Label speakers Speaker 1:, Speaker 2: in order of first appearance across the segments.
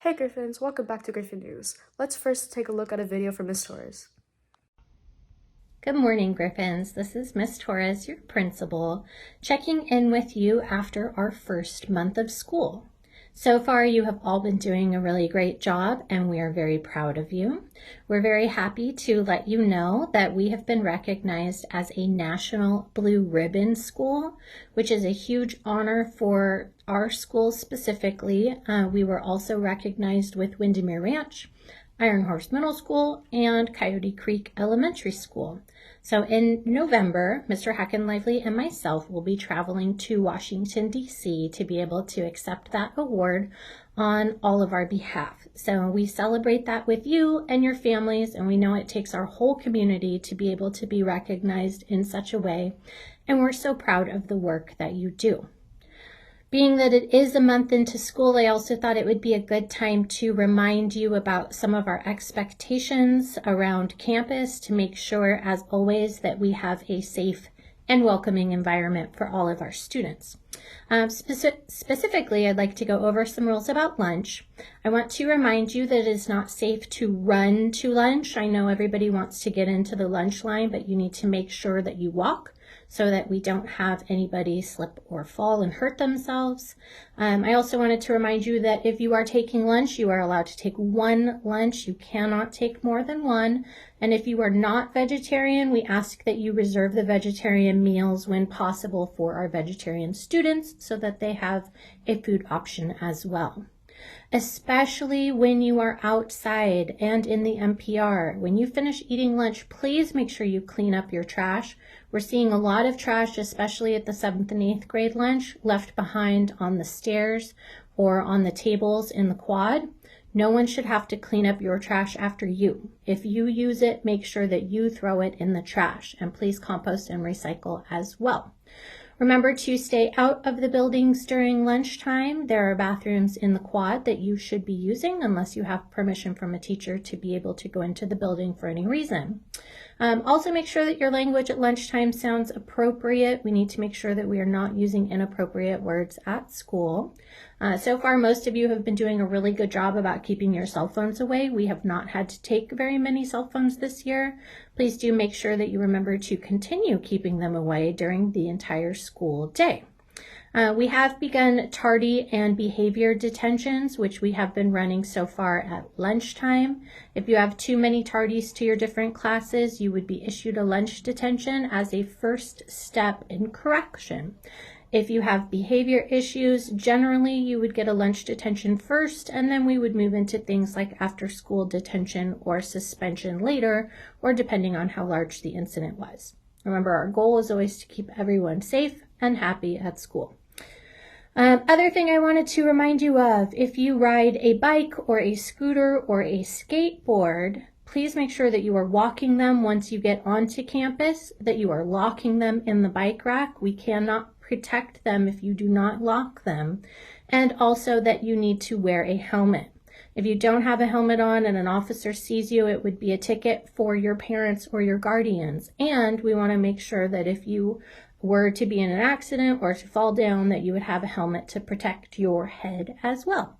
Speaker 1: Hey Griffins, welcome back to Griffin News. Let's first take a look at a video from Miss Torres.
Speaker 2: Good morning, Griffins. This is Miss Torres, your principal, checking in with you after our first month of school. So far, you have all been doing a really great job, and we are very proud of you. We're very happy to let you know that we have been recognized as a National Blue Ribbon School, which is a huge honor for our school specifically. We were also recognized with Windermere Ranch, Iron Horse Middle School, and Coyote Creek Elementary School. So in November, Mr. Heckenlively and myself will be traveling to Washington, D.C. to be able to accept that award on all of our behalf. So we celebrate that with you and your families, and we know it takes our whole community to be able to be recognized in such a way, and we're so proud of the work that you do. Being that it is a month into school, I also thought it would be a good time to remind you about some of our expectations around campus to make sure, as always, that we have a safe and welcoming environment for all of our students. Specifically, I'd like to go over some rules about lunch. I want to remind you that it is not safe to run to lunch. I know everybody wants to get into the lunch line, but you need to make sure that you walk, so that we don't have anybody slip or fall and hurt themselves. I also wanted to remind you that if you are taking lunch, you are allowed to take one lunch. You cannot take more than one. And if you are not vegetarian, we ask that you reserve the vegetarian meals when possible for our vegetarian students so that they have a food option as well. Especially when you are outside and in the NPR. When you finish eating lunch, please make sure you clean up your trash. We're seeing a lot of trash, especially at the 7th and 8th grade lunch, left behind on the stairs or on the tables in the quad. No one should have to clean up your trash after you. If you use it, make sure that you throw it in the trash, and please compost and recycle as well. Remember to stay out of the buildings during lunchtime. There are bathrooms in the quad that you should be using unless you have permission from a teacher to be able to go into the building for any reason. Also make sure that your language at lunchtime sounds appropriate. We need to make sure that we are not using inappropriate words at school. So far, most of you have been doing a really good job about keeping your cell phones away. We have not had to take very many cell phones this year. Please do make sure that you remember to continue keeping them away during the entire school day. We have begun tardy and behavior detentions, which we have been running so far at lunchtime. If you have too many tardies to your different classes, you would be issued a lunch detention as a first step in correction. If you have behavior issues, generally you would get a lunch detention first, and then we would move into things like after-school detention or suspension later, or depending on how large the incident was. Remember, our goal is always to keep everyone safe and happy at school. Other thing I wanted to remind you of, if you ride a bike or a scooter or a skateboard, please make sure that you are walking them once you get onto campus, that you are locking them in the bike rack. We cannot protect them if you do not lock them, and also that you need to wear a helmet. If you don't have a helmet on and an officer sees you, it would be a ticket for your parents or your guardians. And we want to make sure that if you were to be in an accident or to fall down, that you would have a helmet to protect your head as well.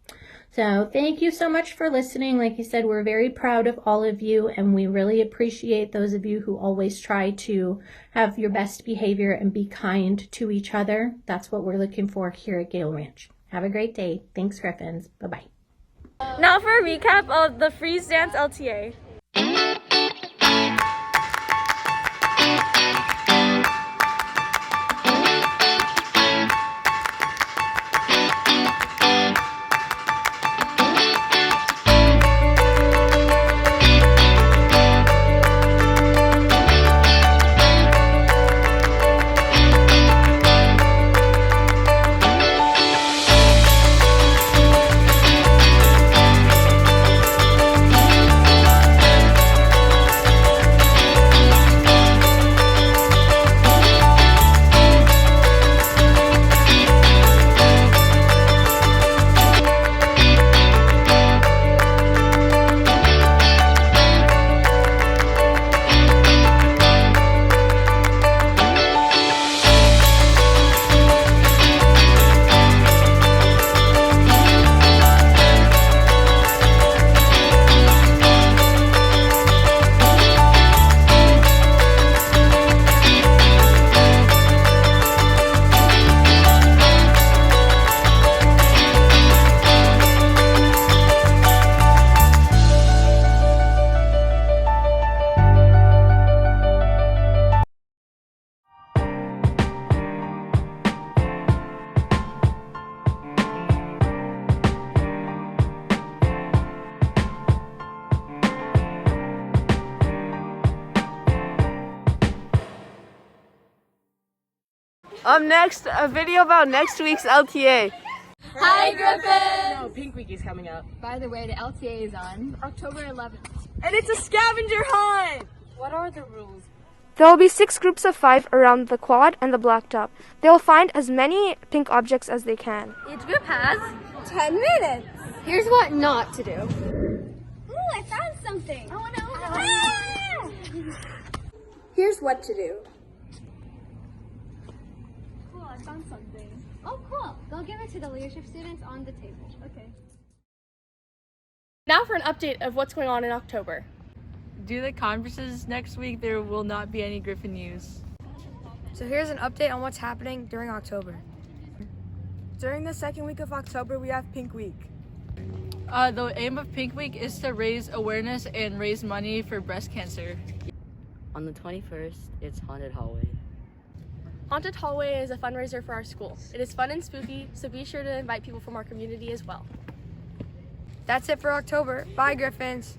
Speaker 2: So thank you so much for listening. Like I said, we're very proud of all of you, and we really appreciate those of you who always try to have your best behavior and be kind to each other. That's what we're looking for here at Gale Ranch. Have a great day. Thanks, Griffins. Bye-bye.
Speaker 3: Now for a recap of the freeze dance LTA.
Speaker 4: Up next, a video about next week's LTA.
Speaker 3: Hi, Griffin!
Speaker 4: No, Pink Week is coming up.
Speaker 5: By the way, the LTA is on October 11th.
Speaker 4: And it's a scavenger hunt!
Speaker 5: What are the rules?
Speaker 1: There will be 6 groups of 5 around the quad and the blacktop. They will find as many pink objects as they can.
Speaker 3: Each group has
Speaker 5: 10 minutes. Here's what not to do. Ooh, I found something. I want to open it. Here's what to do. Cool, I found something. Oh, cool. Go give it to the leadership students on the table. Okay.
Speaker 6: Now for an update of what's going on in October.
Speaker 7: Due to the conferences next week, there will not be any Griffin news.
Speaker 8: So here's an update on what's happening during October. During the second week of October, we have Pink Week.
Speaker 7: The aim of Pink Week is to raise awareness and raise money for breast cancer.
Speaker 9: On the 21st, it's Haunted Hallway.
Speaker 6: Haunted Hallway is a fundraiser for our school. It is fun and spooky, so be sure to invite people from our community as well.
Speaker 8: That's it for October. Bye, Griffins.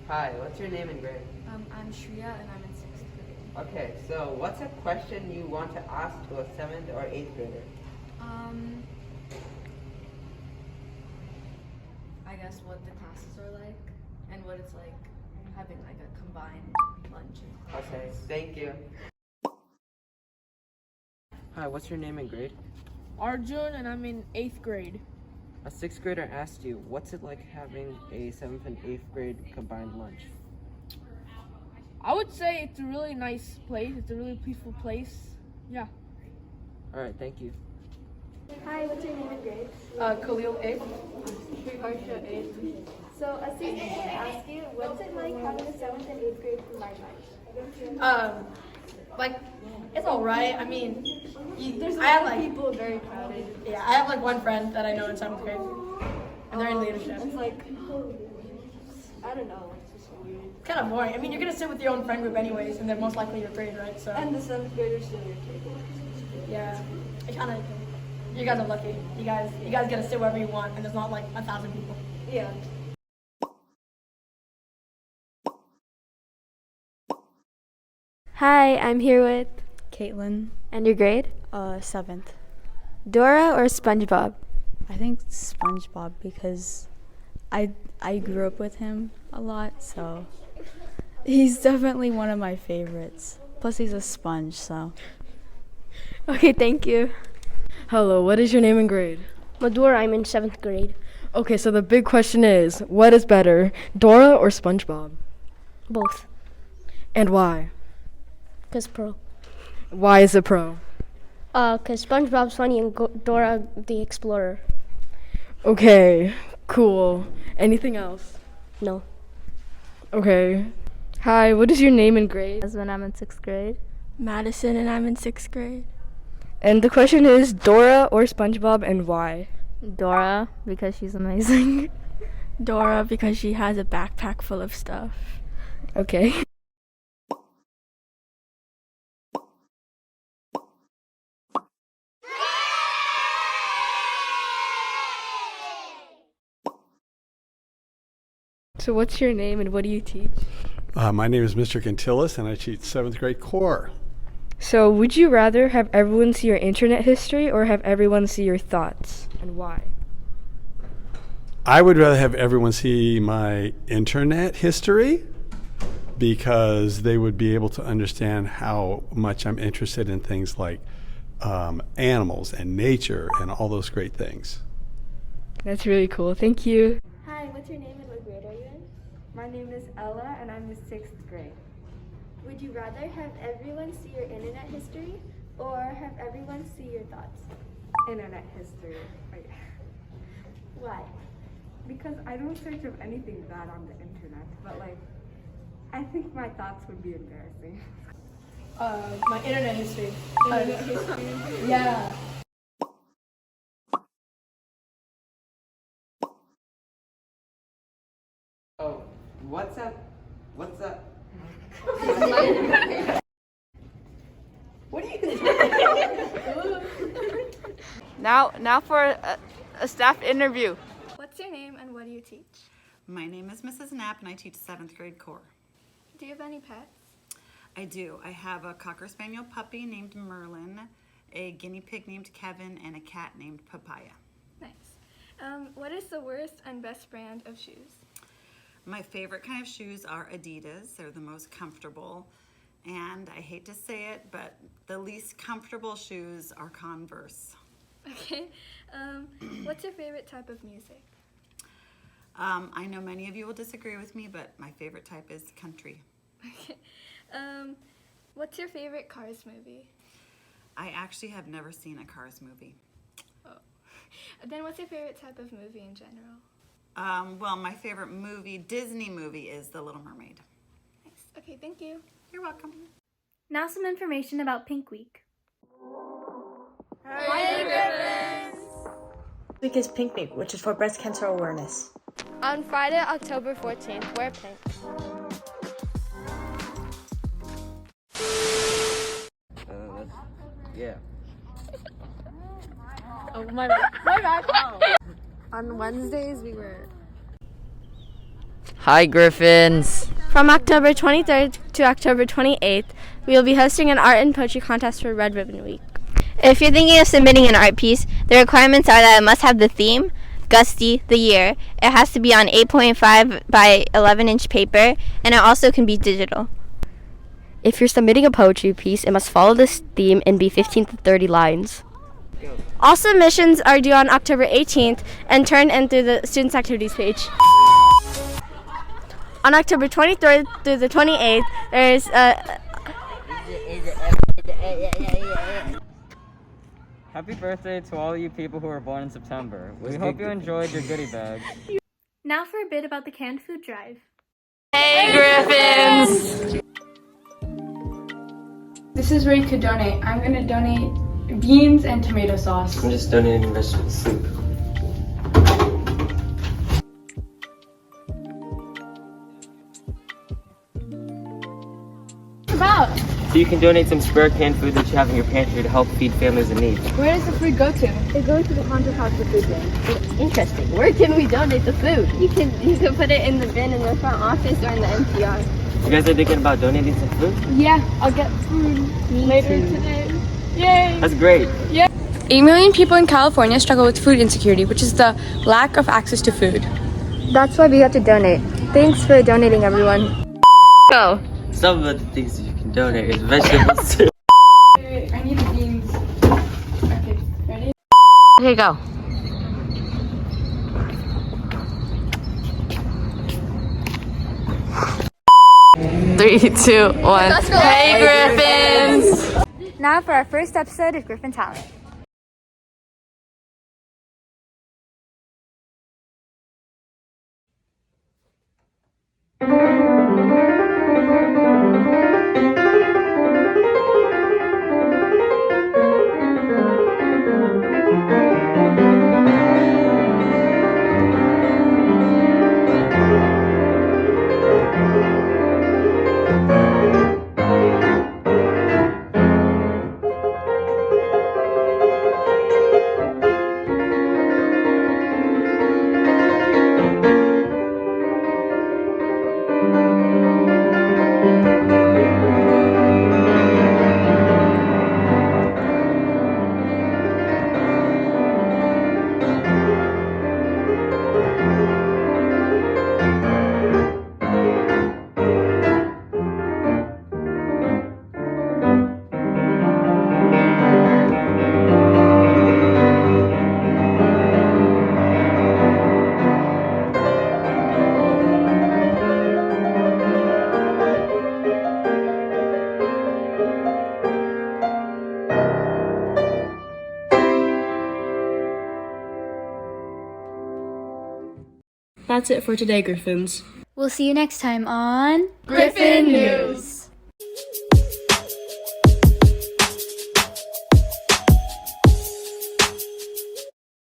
Speaker 10: Hi, what's your name and grade?
Speaker 5: I'm Shreya and I'm in 6th grade.
Speaker 10: Okay, so what's a question you want to ask to a 7th or 8th grader?
Speaker 5: I guess what the classes are like and what it's like having like a combined lunch and classes.
Speaker 10: Okay, thank you. Hi, what's your name and grade?
Speaker 7: Arjun, and I'm in 8th grade.
Speaker 10: A 6th grader asked you, what's it like having a 7th and 8th grade combined lunch?
Speaker 7: I would say it's a really nice place. It's a really peaceful place. Yeah.
Speaker 10: Alright, thank you.
Speaker 1: Hi, what's your name and grade?
Speaker 7: Khalil 8th.
Speaker 1: So a student can ask you, what's it like having a 7th and 8th grade combined lunch?
Speaker 11: Like, it's alright. I mean, I have like
Speaker 1: People very crowded.
Speaker 11: yeah, I have like one friend that I know in 7th grade, and they're in leadership.
Speaker 1: It's like, I don't know, it's just weird.
Speaker 11: It's kind of boring. I mean, you're gonna sit with your own friend group anyways, and they're most likely your grade, right? So
Speaker 1: And the 7th graders still your table.
Speaker 11: yeah, it kind of. You guys are lucky. You guys get to sit wherever you want, and there's not like 1,000 people.
Speaker 1: Yeah. Hi, I'm here with
Speaker 12: Caitlin,
Speaker 1: and your grade?
Speaker 12: 7th.
Speaker 1: Dora or SpongeBob?
Speaker 12: I think SpongeBob because I grew up with him a lot, so he's definitely one of my favorites. Plus he's a sponge, so.
Speaker 1: Okay, thank you.
Speaker 4: Hello, what is your name and grade?
Speaker 13: Madura, I'm in 7th grade.
Speaker 4: Okay, so the big question is, what is better, Dora or SpongeBob?
Speaker 13: Both.
Speaker 4: And why?
Speaker 13: 'Cause pro.
Speaker 4: Why is it pro?
Speaker 13: 'Cause SpongeBob's funny and Dora the Explorer.
Speaker 4: Okay, cool. Anything else?
Speaker 13: No.
Speaker 4: Okay. Hi, what is your name and grade?
Speaker 3: When I'm in 6th grade.
Speaker 6: Madison, and I'm in 6th grade.
Speaker 4: And the question is, Dora or SpongeBob, and why?
Speaker 3: Dora, because she's amazing.
Speaker 6: Dora, because she has a backpack full of stuff.
Speaker 4: Okay. So what's your name and what do you teach?
Speaker 14: My name is Mr. Cantillis and I teach 7th grade core.
Speaker 4: So would you rather have everyone see your internet history or have everyone see your thoughts, and why?
Speaker 14: I would rather have everyone see my internet history because they would be able to understand how much I'm interested in things like animals and nature and all those great things.
Speaker 4: That's really cool. Thank you.
Speaker 1: Hi, what's your name and what grade are you in?
Speaker 15: My name is Ella and I'm in 6th grade.
Speaker 1: Would you rather have everyone see your internet history or have everyone see your thoughts?
Speaker 15: Internet history.
Speaker 1: Why?
Speaker 15: Because I don't search of anything bad on the internet, but like, I think my thoughts would be embarrassing.
Speaker 11: My internet history.
Speaker 1: Internet history?
Speaker 11: Yeah.
Speaker 10: Oh, what's up? What's up?
Speaker 11: What are you doing?
Speaker 4: Now for a staff interview.
Speaker 1: What's your name and what do you teach?
Speaker 16: My name is Mrs. Knapp and I teach 7th grade core.
Speaker 5: Do you have any pets?
Speaker 16: I do. I have a Cocker Spaniel puppy named Merlin, a guinea pig named Kevin, and a cat named Papaya.
Speaker 5: Nice. What is the worst and best brand of shoes?
Speaker 16: My favorite kind of shoes are Adidas. They're the most comfortable. And I hate to say it, but the least comfortable shoes are Converse.
Speaker 5: Okay. What's your favorite type of music?
Speaker 16: I know many of you will disagree with me, but my favorite type is country.
Speaker 5: Okay. What's your favorite Cars movie?
Speaker 16: I actually have never seen a Cars movie.
Speaker 5: Oh. Then what's your favorite type of movie in general?
Speaker 16: Well, my favorite Disney movie is The Little Mermaid.
Speaker 5: Nice. Okay, thank you.
Speaker 16: You're welcome.
Speaker 17: Now some information about Pink Week.
Speaker 3: Hi, Griffins!
Speaker 18: This week is Pink Week, which is for breast cancer awareness.
Speaker 1: On Friday, October 14th, wear pink.
Speaker 10: Yeah.
Speaker 1: Oh, my bad. My bad. Oh. On Wednesdays, we were...
Speaker 9: Hi, Griffins.
Speaker 13: From October 23rd to October 28th, we will be hosting an art and poetry contest for Red Ribbon Week.
Speaker 19: If you're thinking of submitting an art piece, the requirements are that it must have the theme, Gusty, the year. It has to be on 8.5 by 11-inch paper, and it also can be digital.
Speaker 20: If you're submitting a poetry piece, it must follow this theme and be 15 to 30 lines.
Speaker 13: All submissions are due on October 18th and turned in through the Students Activities page. On October 23rd through the 28th, there is
Speaker 21: Happy birthday to all you people who were born in September. We hope you enjoyed your goodie bag.
Speaker 17: Now for a bit about the canned food drive.
Speaker 3: Hey, Griffins!
Speaker 8: This is where you could donate. I'm going to donate beans and tomato sauce.
Speaker 10: I'm just donating vegetable soup.
Speaker 8: About?
Speaker 10: So you can donate some spare canned food that you have in your pantry to help feed families in need.
Speaker 8: Where does the food go to?
Speaker 20: It goes to the Haunted House for Food Bank. Interesting. Where can we donate the food?
Speaker 13: you can put it in the bin in the front office or in the NPR.
Speaker 10: You guys are thinking about donating some food?
Speaker 8: Yeah, I'll get food later today. Yay!
Speaker 10: That's great.
Speaker 8: Yeah.
Speaker 6: 8 million people in California struggle with food insecurity, which is the lack of access to food.
Speaker 1: That's why we have to donate. Thanks for donating, everyone.
Speaker 19: Go.
Speaker 10: Some of the things that you can donate is vegetable soup.
Speaker 8: I need the beans. Okay, ready?
Speaker 19: Okay, go.
Speaker 3: Three, two, one. Hey, Griffins!
Speaker 5: Now for our first episode of Griffin Talent.
Speaker 4: That's it for today, Griffins.
Speaker 17: We'll see you next time on
Speaker 3: Griffin News.